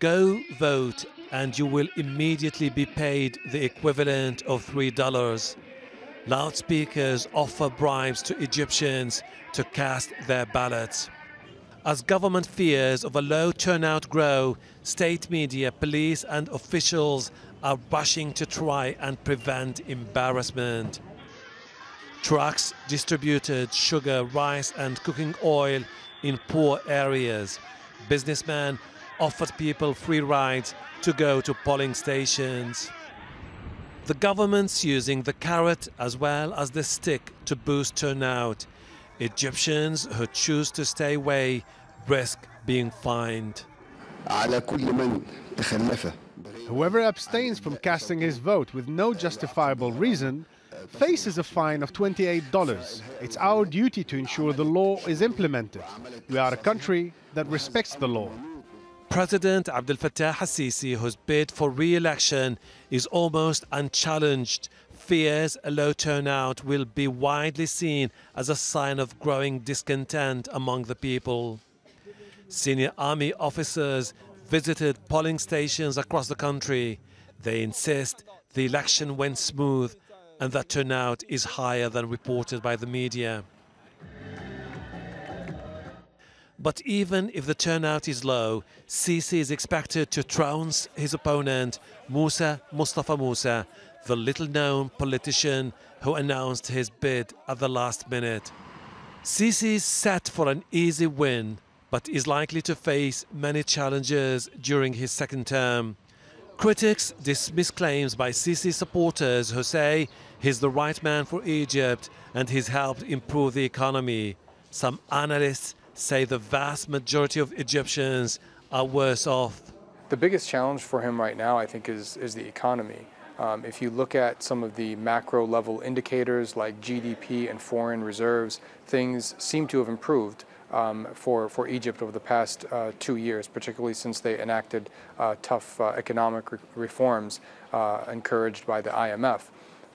Go vote and you will immediately be paid the equivalent of $3. Loudspeakers offer bribes to Egyptians to cast their ballots. As government fears of a low turnout grow, state media, police and officials are rushing to try and prevent embarrassment. Trucks distributed sugar, rice and cooking oil in poor areas. Businessmen offered people free rides to go to polling stations. The government's using the carrot as well as the stick to boost turnout. Egyptians who choose to stay away risk being fined. Whoever abstains from casting his vote with no justifiable reason faces a fine of $28. It's our duty to ensure the law is implemented. We are a country that respects the law. President abdel-fatah whose bid for re-election is almost unchallenged, fears a low turnout will be widely seen as a sign of growing discontent among the people. Senior army officers visited polling stations across the country. They insist the election went smooth and that turnout is higher than reported by the media. But even if the turnout is low, Sisi is expected to trounce his opponent, Mustafa Musa, the little-known politician who announced his bid at the last minute. Sisi is set for an easy win, but is likely to face many challenges during his second term. Critics dismiss claims by Sisi supporters who say he's the right man for Egypt and he's helped improve the economy. Some analysts say the vast majority of Egyptians are worse off. The biggest challenge for him right now, I think, is the economy. If you look at some of the macro level indicators like GDP and foreign reserves, things seem to have improved for Egypt over the past 2 years, particularly since they enacted tough economic reforms encouraged by the IMF.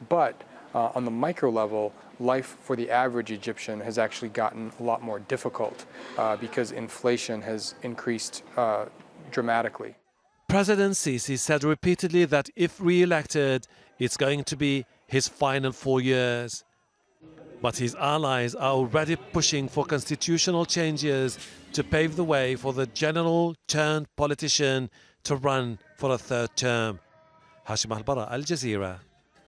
But on the micro level, life for the average Egyptian has actually gotten a lot more difficult because inflation has increased dramatically. President Sisi said repeatedly that if re-elected, it's going to be his final 4 years. But his allies are already pushing for constitutional changes to pave the way for the general-turned politician to run for a third term. Hashem Ahelbarra, Al Jazeera.